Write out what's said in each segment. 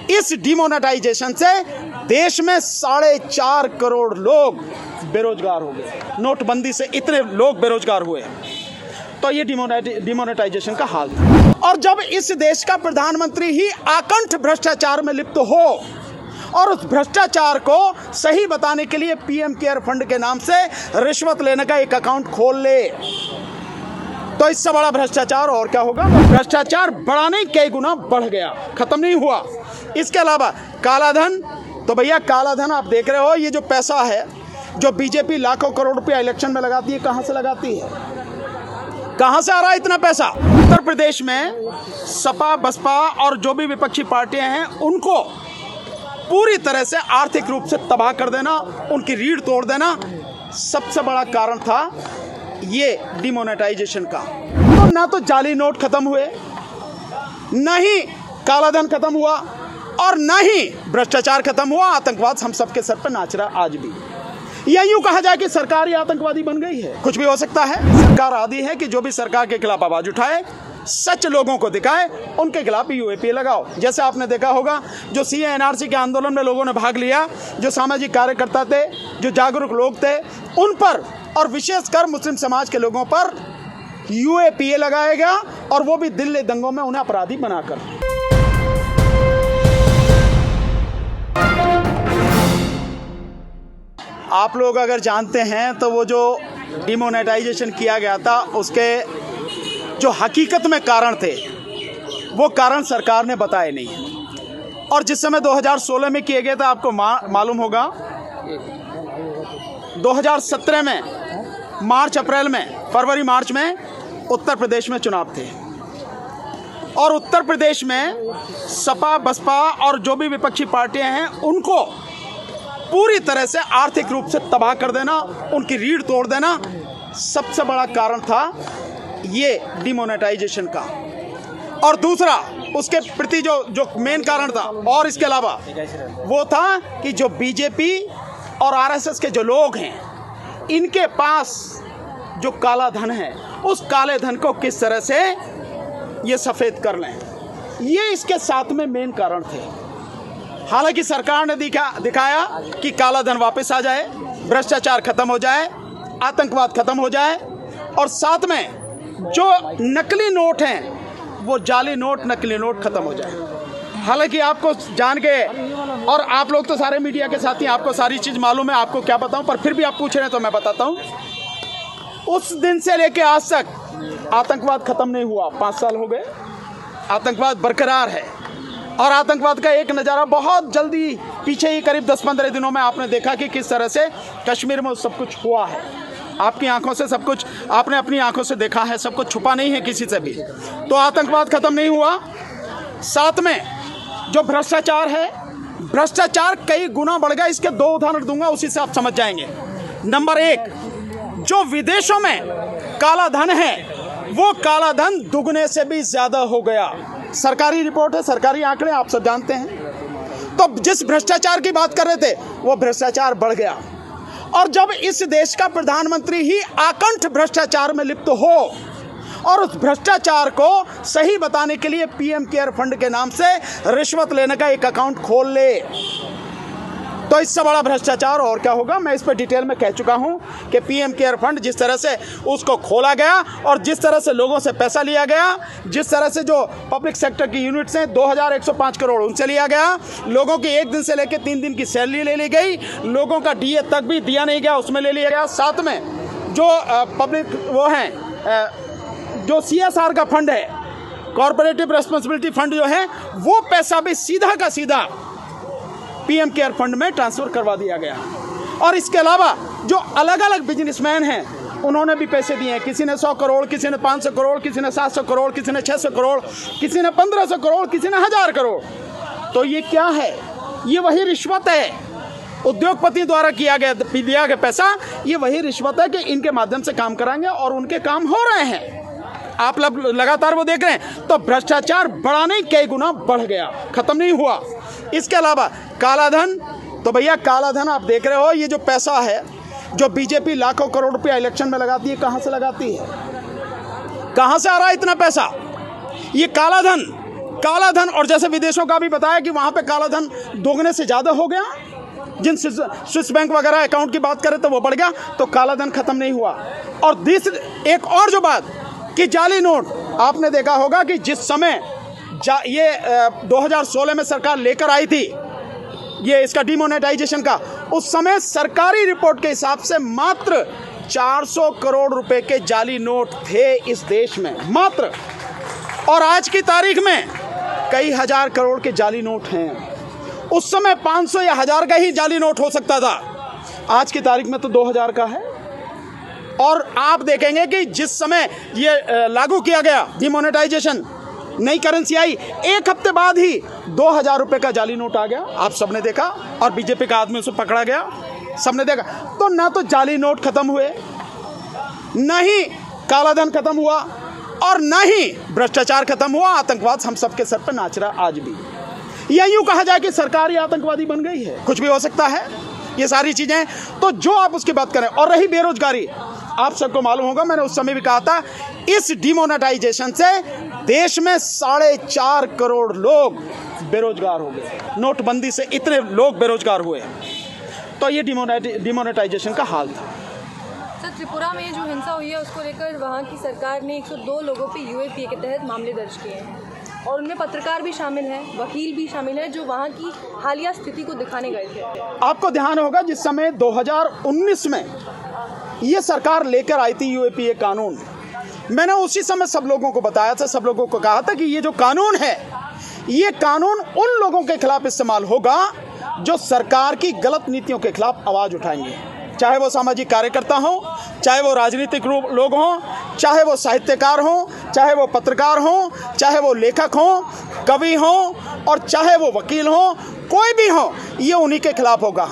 इस डिमोनेटाइजेशन से देश में 4.5 करोड़ लोग बेरोजगार हो गए। नोटबंदी से इतने लोग बेरोजगार हुए, तो ये डिमोनेटाइजेशन का हाल था। और जब इस देश का प्रधानमंत्री ही आकंठ भ्रष्टाचार में लिप्त हो और उस भ्रष्टाचार को सही बताने के लिए पीएम केयर फंड के नाम से रिश्वत लेने का एक अकाउंट खोल ले, तो इससे बड़ा भ्रष्टाचार और क्या होगा। भ्रष्टाचार बढ़ाने कई गुना बढ़ गया, खत्म नहीं हुआ। इसके अलावा काला धन, तो भैया काला धन आप देख रहे हो, ये जो पैसा है जो बीजेपी लाखों करोड़ रुपया इलेक्शन में लगाती है, कहां से लगाती है, कहां से आ रहा है इतना पैसा। उत्तर प्रदेश में सपा बसपा और जो भी विपक्षी पार्टियां हैं उनको पूरी तरह से आर्थिक रूप से तबाह कर देना, उनकी रीढ़ तोड़ देना सबसे बड़ा कारण था ये डिमोनेटाइजेशन का। तो ना तो जाली नोट खत्म हुए, ना ही काला धन खत्म हुआ, और ना ही भ्रष्टाचार खत्म हुआ। आतंकवाद हम सबके सर पर नाच रहा आज भी। या यूं कहा जाए कि सरकार ही आतंकवादी बन गई है, कुछ भी हो सकता है। सरकार आदि है कि जो भी सरकार के खिलाफ आवाज उठाए, सच लोगों को दिखाए, उनके खिलाफ यूएपीए लगाओ। जैसे आपने देखा होगा जो सीए एनआरसी के आंदोलन में लोगों ने भाग लिया, जो सामाजिक कार्यकर्ता थे, जो जागरूक लोग थे, उन पर और विशेषकर मुस्लिम समाज के लोगों पर यूएपीए लगाया गया, और वो भी दिल्ली दंगों में उन्हें अपराधी बनाकर। आप लोग अगर जानते हैं तो वो जो डिमोनेटाइजेशन किया गया था उसके जो हकीकत में कारण थे वो कारण सरकार ने बताए नहीं। और जिस समय 2016 में किए गए थे, आपको मालूम होगा 2017 में मार्च अप्रैल में, फरवरी मार्च में उत्तर प्रदेश में चुनाव थे, और उत्तर प्रदेश में सपा बसपा और जो भी विपक्षी पार्टियां हैं उनको पूरी तरह से आर्थिक रूप से तबाह कर देना, उनकी रीढ़ तोड़ देना सबसे बड़ा कारण था ये डिमोनेटाइजेशन का। और दूसरा उसके प्रति जो मेन कारण था, और इसके अलावा वो था कि जो बीजेपी और आरएसएस के जो लोग हैं, इनके पास जो काला धन है, उस काले धन को किस तरह से ये सफ़ेद कर लें, ये इसके साथ में मेन कारण थे। हालांकि सरकार ने दिखाया कि काला धन वापस आ जाए, भ्रष्टाचार खत्म हो जाए, आतंकवाद खत्म हो जाए, और साथ में जो नकली नोट हैं वो जाली नोट, नकली नोट खत्म हो जाए। हालांकि आपको जान के, और आप लोग तो सारे मीडिया के साथी, आपको सारी चीज़ मालूम है, आपको क्या बताऊं, पर फिर भी आप पूछ रहे हैं तो मैं बताता हूं। उस दिन से लेके आज तक आतंकवाद खत्म नहीं हुआ, 5 साल हो गए, आतंकवाद बरकरार है। और आतंकवाद का एक नज़ारा बहुत जल्दी पीछे ही करीब 10-15 दिनों में आपने देखा कि किस तरह से कश्मीर में सब कुछ हुआ है। आपकी आंखों से सब कुछ आपने अपनी आंखों से देखा है, सब कुछ छुपा नहीं है किसी से भी। तो आतंकवाद खत्म नहीं हुआ, साथ में जो भ्रष्टाचार है, भ्रष्टाचार कई गुना बढ़ गया। इसके 2 उदाहरण दूंगा, उसी से आप समझ जाएंगे। नंबर 1, जो विदेशों में काला धन है वो काला धन दुगने से भी ज़्यादा हो गया। सरकारी रिपोर्ट है, सरकारी आंकड़े आप सब जानते हैं। तो जिस भ्रष्टाचार की बात कर रहे थे वो भ्रष्टाचार बढ़ गया। और जब इस देश का प्रधानमंत्री ही आकंठ भ्रष्टाचार में लिप्त हो और उस भ्रष्टाचार को सही बताने के लिए पीएम केयर फंड के नाम से रिश्वत लेने का एक अकाउंट खोल ले, तो इससे बड़ा भ्रष्टाचार और क्या होगा। मैं इस पर डिटेल में कह चुका हूं कि पीएम केयर फंड जिस तरह से उसको खोला गया और जिस तरह से लोगों से पैसा लिया गया, जिस तरह से जो पब्लिक सेक्टर की यूनिट्स हैं 2105 करोड़ उनसे लिया गया, लोगों की 1 दिन से लेकर 3 दिन की सैलरी ले ली गई, लोगों का डीए तक भी दिया नहीं गया, उसमें ले लिया गया। साथ में जो पब्लिक वो हैं, जो CSR का फंड है, कॉर्पोरेटिव रेस्पॉन्सिबिलिटी फंड जो है, वो पैसा भी सीधा का सीधा पीएम केयर फंड में ट्रांसफर करवा दिया गया। और इसके अलावा जो अलग अलग बिजनेसमैन हैं उन्होंने भी पैसे दिए हैं। किसी ने 100 करोड़, किसी ने 500 करोड़, किसी ने 700 करोड़, किसी ने 600 करोड़, किसी ने 1500 करोड़, किसी ने 1000 करोड़। तो ये क्या है? ये वही रिश्वत है, उद्योगपति द्वारा दिया गया पैसा। ये वही रिश्वत है कि इनके माध्यम से काम कराएंगे और उनके काम हो रहे हैं। आप लगातार वो देख रहे हैं। तो भ्रष्टाचार बढ़ाने कई गुना बढ़ गया, खत्म नहीं हुआ। इसके अलावा काला धन, तो भैया काला धन आप देख रहे हो, ये जो पैसा है जो बीजेपी लाखों करोड़ रुपया इलेक्शन में लगाती है, कहां से लगाती है, कहां से आ रहा है इतना पैसा? ये काला धन काला धन, और जैसे विदेशों का भी बताया कि वहाँ पे काला धन दोगुने से ज़्यादा हो गया, जिन स्विस बैंक वगैरह अकाउंट की बात करें तो वो बढ़ गया, तो काला धन खत्म नहीं हुआ। और एक और जो बात कि जाली नोट, आपने देखा होगा कि जिस समय ये 2016 में सरकार लेकर आई थी ये इसका डिमोनेटाइजेशन का, उस समय सरकारी रिपोर्ट के हिसाब से मात्र 400 करोड़ रुपए के जाली नोट थे इस देश में मात्र, और आज की तारीख में कई हजार करोड़ के जाली नोट हैं। उस समय 500 या 1000 का ही जाली नोट हो सकता था, आज की तारीख में तो 2000 का है। और आप देखेंगे कि जिस समय ये लागू किया गया डिमोनेटाइजेशन, नई करेंसी आई, एक हफ्ते बाद ही 2000 रुपए का जाली नोट आ गया, आप सबने देखा, और बीजेपी का आदमी उसे पकड़ा गया, सबने देखा। तो ना तो जाली नोट खत्म हुए, न ही काला धन खत्म हुआ, और न ही भ्रष्टाचार खत्म हुआ। आतंकवाद हम सबके सर पर नाच रहा आज भी, या यूं कहा जाए कि सरकार ही आतंकवादी बन गई है, कुछ भी हो सकता है, ये सारी चीजें। तो जो आप उसकी बात करें, और रही बेरोजगारी, आप सबको मालूम होगा, मैंने उस समय भी कहा था, इस डिमोनेटाइजेशन से देश में 4.5 करोड़ लोग बेरोजगार हो गए। नोटबंदी से इतने लोग बेरोजगार हुए, तो ये डिमोनेटाइजेशन का हाल था। सर, त्रिपुरा में जो हिंसा हुई है उसको लेकर वहाँ की सरकार ने 102 लोगों पे यूएपीए के तहत मामले दर्ज किए हैं, और उनमें पत्रकार भी शामिल हैं, वकील भी शामिल हैं, जो वहाँ की हालिया स्थिति को दिखाने गए थे। आपको ध्यान होगा जिस समय 2019 में ये सरकार लेकर आई थी यूएपीए कानून, मैंने उसी समय सब लोगों को बताया था, सब लोगों को कहा था कि ये जो कानून है, ये कानून उन लोगों के खिलाफ इस्तेमाल होगा जो सरकार की गलत नीतियों के खिलाफ आवाज़ उठाएंगे, चाहे वो सामाजिक कार्यकर्ता हों, चाहे वो राजनीतिक लोग हों, चाहे वो साहित्यकार हों, चाहे वो पत्रकार हों, चाहे वो लेखक हों, कवि हों, और चाहे वो वकील हों, कोई भी हो, ये उन्हीं के खिलाफ होगा।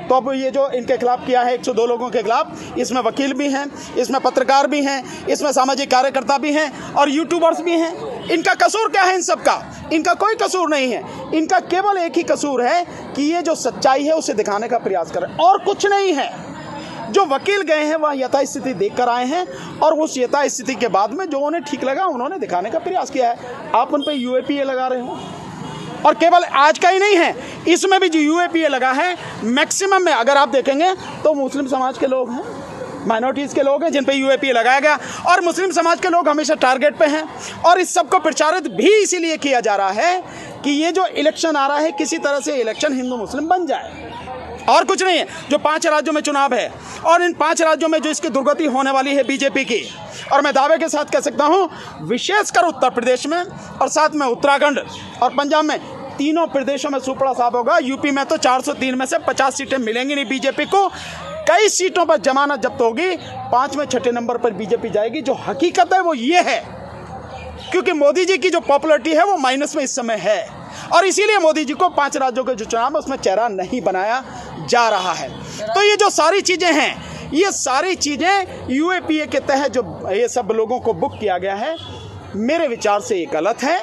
तो अब ये जो इनके खिलाफ किया है 102 लोगों के खिलाफ, इसमें वकील भी हैं, इसमें पत्रकार भी हैं, इसमें सामाजिक कार्यकर्ता भी हैं, और यूट्यूबर्स भी हैं। इनका कसूर क्या है? इन सब का इनका कोई कसूर नहीं है, इनका केवल एक ही कसूर है कि ये जो सच्चाई है उसे दिखाने का प्रयास करें, और कुछ नहीं है। जो वकील गए हैं वह यथास्थिति देख कर आए हैं, और उस यथास्थिति के बाद में जो उन्हें ठीक लगा उन्होंने दिखाने का प्रयास किया है। आप उन पर यूएपीए लगा रहे हो, और केवल आज का ही नहीं है, इसमें भी जो यूएपीए लगा है मैक्सिमम में अगर आप देखेंगे तो मुस्लिम समाज के लोग हैं, माइनॉरिटीज़ के लोग हैं जिन पे यूएपीए लगाया गया, और मुस्लिम समाज के लोग हमेशा टारगेट पे हैं। और इस सब को प्रचारित भी इसीलिए किया जा रहा है कि ये जो इलेक्शन आ रहा है किसी तरह से इलेक्शन हिंदू मुस्लिम बन जाए, और कुछ नहीं है। जो 5 राज्यों में चुनाव है, और इन 5 राज्यों में जो इसकी दुर्गति होने वाली है बीजेपी की, और मैं दावे के साथ कह सकता हूँ विशेषकर उत्तर प्रदेश में, और साथ में उत्तराखंड और पंजाब में, तीनों प्रदेशों में सुपड़ा साफ होगा। यूपी में तो 403 में से 50 सीटें मिलेंगी नहीं बीजेपी को, कई सीटों पर जमानत जब्त होगी, 5 में 6 नंबर पर बीजेपी जाएगी। जो हकीकत है वो ये है, क्योंकि मोदी जी की जो पॉपुलैरिटी है वो माइनस में इस समय है, और इसीलिए मोदी जी को 5 राज्यों के जो चुनाव है उसमें चेहरा नहीं बनाया जा रहा है। तो ये जो सारी चीज़ें हैं, ये सारी चीज़ें यूएपीए के तहत जो ये सब लोगों को बुक किया गया है, मेरे विचार से ये गलत है,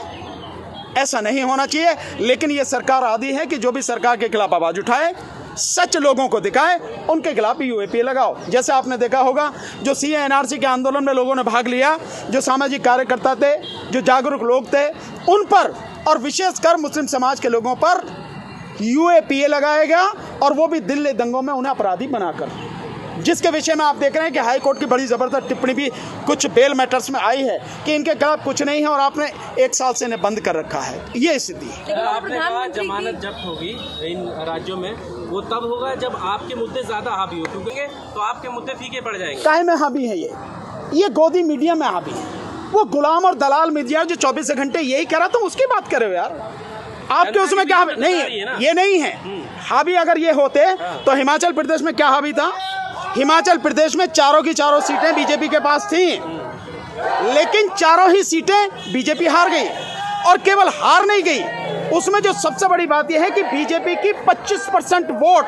ऐसा नहीं होना चाहिए। लेकिन ये सरकार आदी है कि जो भी सरकार के खिलाफ आवाज़ उठाए, सच लोगों को दिखाए, उनके खिलाफ यूएपीए लगाओ। जैसे आपने देखा होगा जो सीए एनआरसी के आंदोलन में लोगों ने भाग लिया, जो सामाजिक कार्यकर्ता थे, जो जागरूक लोग थे, उन पर और विशेषकर मुस्लिम समाज के लोगों पर यूएपीए लगाया गया, और वो भी दिल्ली दंगों में उन्हें अपराधी बनाकर, जिसके विषय में आप देख रहे हैं कि हाई कोर्ट की बड़ी ज़बरदस्त टिप्पणी भी कुछ बेल मैटर्स में आई है कि इनके खिलाफ कुछ नहीं है, और आपने 1 साल से इन्हें बंद कर रखा है। ये स्थिति है। आपने कहा जमानत जब्त होगी इन राज्यों में, वो तब होगा जब आपके मुद्दे ज़्यादा हावी हो, क्योंकि तो आपके मुद्दे फीके पड़ जाएंगे। काहे में हावी है? ये गोदी मीडिया में हावी है, वो गुलाम और दलाल मीडिया जो 24 घंटे यही करा, तुम उसकी बात कर रहे हो यार। आपके उसमें क्या हावी नहीं है? ये नहीं है हावी। अगर ये होते तो हिमाचल प्रदेश में क्या हावी था? हिमाचल प्रदेश में चारों की चारों सीटें बीजेपी के पास थीं, लेकिन चारों ही सीटें बीजेपी हार गई, और केवल हार नहीं गई, उसमें जो सबसे बड़ी बात यह है कि बीजेपी की 25% वोट,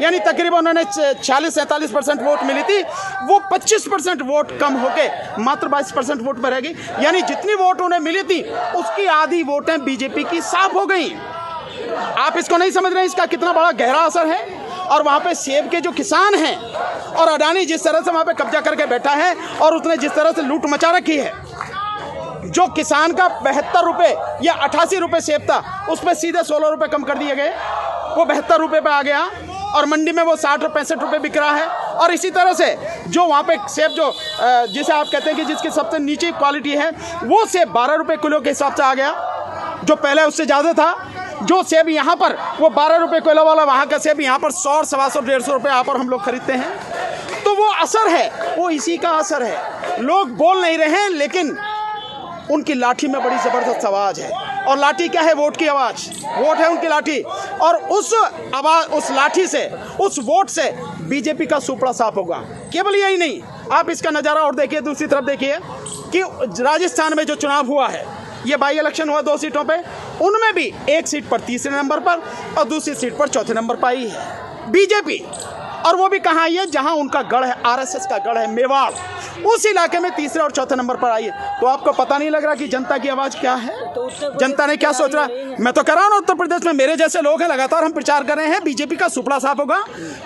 यानी तकरीबन उन्होंने 40-47% वोट मिली थी, वो 25% वोट कम होके मात्र 22% वोट पर रह गई। यानी जितनी वोट उन्हें मिली थी उसकी आधी वोटें बीजेपी की साफ हो गई। आप इसको नहीं समझ रहे, इसका कितना बड़ा गहरा असर है। और वहाँ पे सेब के जो किसान हैं, और अडानी जिस तरह से वहाँ पे कब्जा करके बैठा है, और उसने जिस तरह से लूट मचा रखी है, जो किसान का 72 रुपये या 88 रुपये सेब था उस पर सीधे 16 रुपये कम कर दिए गए, वो 72 रुपये पे आ गया और मंडी में वो 60 और 65 रुपये बिक रहा है। और इसी तरह से जो वहाँ पे सेब जो जिसे आप कहते हैं कि जिसकी सबसे नीचे क्वालिटी है वो सेब 12 रुपये किलो के हिसाब से आ गया, जो पहले उससे ज़्यादा था। जो सेब यहाँ पर वो 12 रुपये किलो वाला वहाँ का सेब यहाँ पर 100, 125, 150 रुपये यहाँ पर हम लोग खरीदते हैं। तो वो असर है, वो इसी का असर है। लोग बोल नहीं रहे हैं लेकिन उनकी लाठी में बड़ी ज़बरदस्त आवाज़ है। और लाठी क्या है? वोट की आवाज़, वोट है उनकी लाठी। और उस आवाज़, उस लाठी से, उस वोट से बीजेपी का सुपड़ा साफ होगा। केवल यही नहीं, आप इसका नज़ारा और देखिए, दूसरी तरफ देखिए कि राजस्थान में जो चुनाव हुआ है, ये बाई इलेक्शन हुआ 2 सीटों पे, उनमें भी एक सीट पर तीसरे नंबर पर और दूसरी सीट पर चौथे नंबर पर आई है बीजेपी। और वो भी कहाँ आई है? जहाँ उनका गढ़ है, आरएसएस का गढ़ है, मेवाड़, उस इलाके में तीसरे और चौथे नंबर पर आई है। तो आपको पता नहीं लग रहा कि जनता की आवाज़ क्या है? जनता ने क्या सोच रहा है? मैं तो कह रहा हूँ ना, उत्तर प्रदेश में मेरे जैसे लोग हैं, लगातार हम प्रचार कर रहे हैं, बीजेपी का सुपड़ा साफ होगा।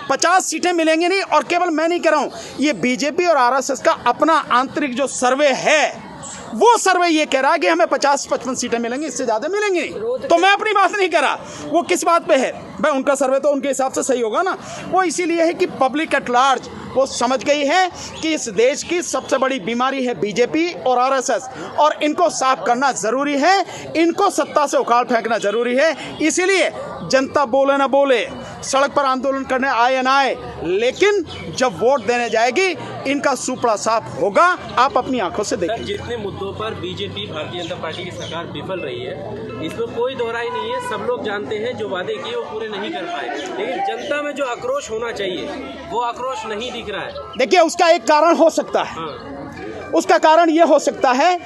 50 सीटें मिलेंगी नहीं। और केवल मैं नहीं कह रहा हूँ, ये बीजेपी और आरएसएस का अपना आंतरिक जो सर्वे है, वो सर्वे ये कह रहा है कि हमें 50-55 सीटें मिलेंगी, इससे ज़्यादा मिलेंगी नहीं। तो मैं अपनी बात नहीं कर रहा, वो किस बात पे है भाई? उनका सर्वे तो उनके हिसाब से सही होगा ना। वो इसीलिए है कि पब्लिक एट लार्ज वो समझ गई है कि इस देश की सबसे बड़ी बीमारी है बीजेपी और आरएसएस, और इनको साफ करना ज़रूरी है, इनको सत्ता से उखाड़ फेंकना ज़रूरी है। इसीलिए जनता बोले ना बोले, सड़क पर आंदोलन करने आए ना आए, लेकिन जब वोट देने जाएगी इनका सुपड़ा साफ होगा। आप अपनी आंखों से देखिए। जितने मुद्दों पर बीजेपी, भारतीय जनता पार्टी की सरकार विफल रही है, इसमें कोई दोहराई नहीं है। सब लोग जानते हैं जो वादे किए वो पूरे नहीं कर पाए, लेकिन जनता में जो आक्रोश होना चाहिए वो आक्रोश नहीं दिख रहा है। देखिए, उसका एक कारण हो सकता है। उसका कारण ये हो सकता है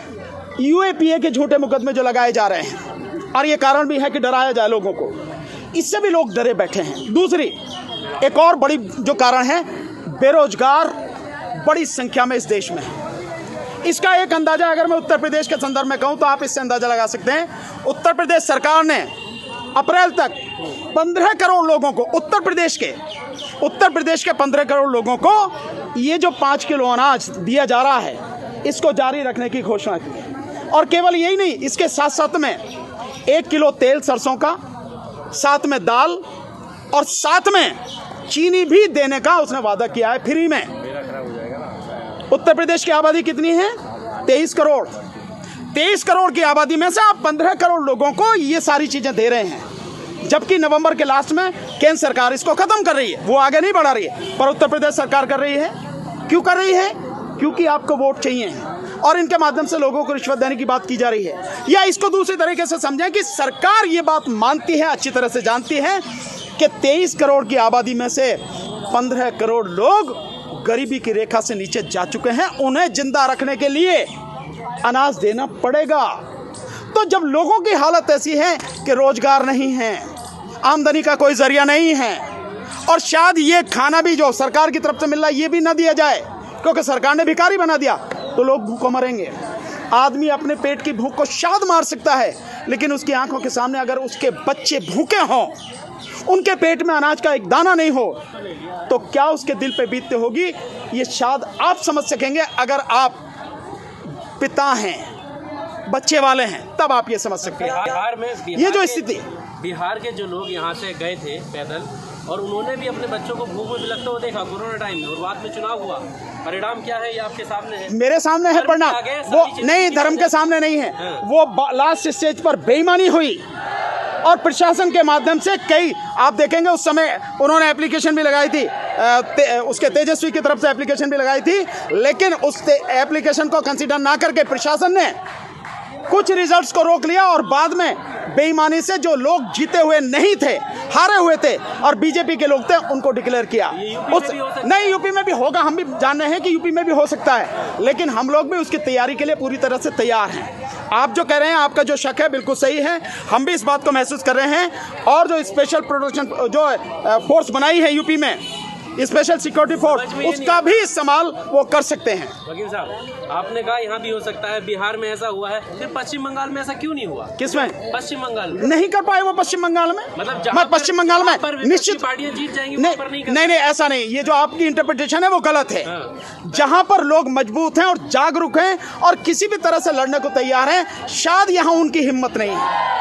यूएपीए के झूठे मुकदमे जो लगाए जा रहे हैं, और ये कारण भी है कि डराया जाए लोगों को, इससे भी लोग डरे बैठे हैं। दूसरी एक और बड़ी जो कारण है, बेरोजगार बड़ी संख्या में इस देश में है। इसका एक अंदाजा अगर मैं उत्तर प्रदेश के संदर्भ में कहूँ तो आप इससे अंदाजा लगा सकते हैं। उत्तर प्रदेश सरकार ने अप्रैल तक 15 करोड़ लोगों को, उत्तर प्रदेश के 15 करोड़ लोगों को ये जो 5 किलो अनाज दिया जा रहा है, इसको जारी रखने की घोषणा की है। और केवल यही नहीं, इसके साथ साथ में 1 किलो तेल सरसों का, साथ में दाल और साथ में चीनी भी देने का उसने वादा किया है फ्री में। उत्तर प्रदेश की आबादी कितनी है? 23 करोड़। 23 करोड़ की आबादी में से आप 15 करोड़ लोगों को ये सारी चीज़ें दे रहे हैं, जबकि नवंबर के लास्ट में केंद्र सरकार इसको ख़त्म कर रही है, वो आगे नहीं बढ़ा रही है, पर उत्तर प्रदेश सरकार कर रही है। क्यों कर रही है? क्योंकि आपको वोट चाहिए और इनके माध्यम से लोगों को रिश्वत देने की बात की जा रही है। या इसको दूसरे तरीके से समझें कि सरकार ये बात मानती है, अच्छी तरह से जानती है कि 23 करोड़ की आबादी में से 15 करोड़ लोग गरीबी की रेखा से नीचे जा चुके हैं, उन्हें जिंदा रखने के लिए अनाज देना पड़ेगा। तो जब लोगों की हालत ऐसी है कि रोजगार नहीं है, आमदनी का कोई जरिया नहीं है, और शायद ये खाना भी जो सरकार की तरफ से मिल रहा है ये भी ना दिया जाए क्योंकि सरकार ने भिखारी बना दिया, तो लोग भूखों मरेंगे। आदमी अपने पेट की भूख को शायद मार सकता है, लेकिन उसकी आंखों के सामने अगर उसके बच्चे भूखे हों, उनके पेट में अनाज का एक दाना नहीं हो, तो क्या उसके दिल पे बीतते होगी, ये शायद आप समझ सकेंगे। अगर आप पिता हैं, बच्चे वाले हैं, तब आप ये समझ सकते हैं। बिहार में ये जो स्थिति, बिहार के जो लोग यहाँ से गए थे पैदल, और उन्होंने भी अपने बच्चों को भूख में बिलखते हुए देखा कोरोना टाइम में, और बाद में चुनाव हुआ। परिणाम क्या है ये आपके सामने है, मेरे सामने है परिणाम। वो नहीं, धर्म के सामने नहीं है, वो लास्ट स्टेज पर बेईमानी हुई और प्रशासन के माध्यम से कई, आप देखेंगे उस समय उन्होंने एप्लीकेशन भी लगाई थी, उसके तेजस्वी की तरफ से एप्लीकेशन भी लगाई थी, लेकिन उस एप्लीकेशन को कंसीडर ना करके प्रशासन ने कुछ रिजल्ट्स को रोक लिया और बाद में बेईमानी से जो लोग जीते हुए नहीं थे, हारे हुए थे और बीजेपी के लोग थे, उनको डिक्लेयर किया। नहीं, यूपी में भी होगा, हम भी जान रहे हैं कि यूपी में भी हो सकता है, लेकिन हम लोग भी उसकी तैयारी के लिए पूरी तरह से तैयार हैं। आप जो कह रहे हैं, आपका जो शक है बिल्कुल सही है, हम भी इस बात को महसूस कर रहे हैं। और जो स्पेशल प्रोटेक्शन जो फोर्स बनाई है यूपी में, स्पेशल सिक्योरिटी फोर्स, समझ में ये उसका भी इस्तेमाल वो कर सकते हैं। वकील साहब, आपने कहा यहाँ भी हो सकता है, बिहार में ऐसा हुआ है, फिर पश्चिम बंगाल में ऐसा क्यों नहीं हुआ? किसमें पश्चिम बंगाल में नहीं कर पाए वो? पश्चिम बंगाल में मतलब मैं पश्चिम बंगाल में निश्चित पार्टियां जीत जाएंगी, नहीं, वहाँ पर नहीं कर नहीं नहीं ऐसा नहीं, ये जो आपकी इंटरप्रिटेशन है वो गलत है। हाँ। जहां पर लोग मजबूत हैं और जागरूक हैं और किसी भी तरह से लड़ने को तैयार हैं, शायद यहां उनकी हिम्मत नहीं है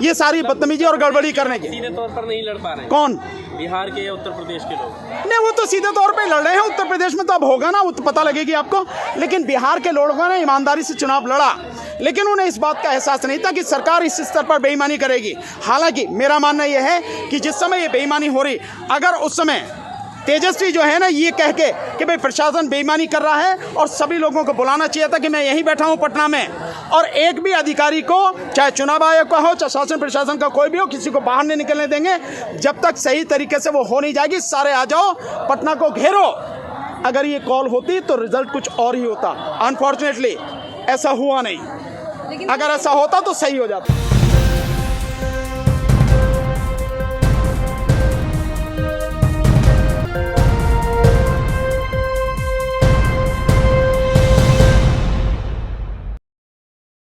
ये सारी बदतमीजी और गड़बड़ी करने की। सीधे तौर पर नहीं लड़ पा रहे हैं कौन? बिहार के या उत्तर प्रदेश के लोग? नहीं, वो तो सीधे तौर पे लड़ रहे हैं। उत्तर प्रदेश में तो अब होगा ना, वो तो पता लगेगी आपको। लेकिन बिहार के लोगों ने ईमानदारी से चुनाव लड़ा, लेकिन उन्हें इस बात का एहसास नहीं था कि सरकार इस स्तर पर बेईमानी करेगी। हालांकि मेरा मानना यह है कि जिस समय ये बेईमानी हो रही, अगर उस समय तेजस्वी जो है ना ये कह के कि भाई प्रशासन बेईमानी कर रहा है और सभी लोगों को बुलाना चाहिए था कि मैं यहीं बैठा हूं पटना में, और एक भी अधिकारी को, चाहे चुनाव आयोग का हो चाहे शासन प्रशासन का कोई भी हो, किसी को बाहर नहीं निकलने देंगे जब तक सही तरीके से वो हो नहीं जाएगी। सारे आ जाओ, पटना को घेरो। अगर ये कॉल होती तो रिजल्ट कुछ और ही होता। अनफॉर्चुनेटली ऐसा हुआ नहीं। लेकिन अगर ऐसा होता तो सही हो जाता।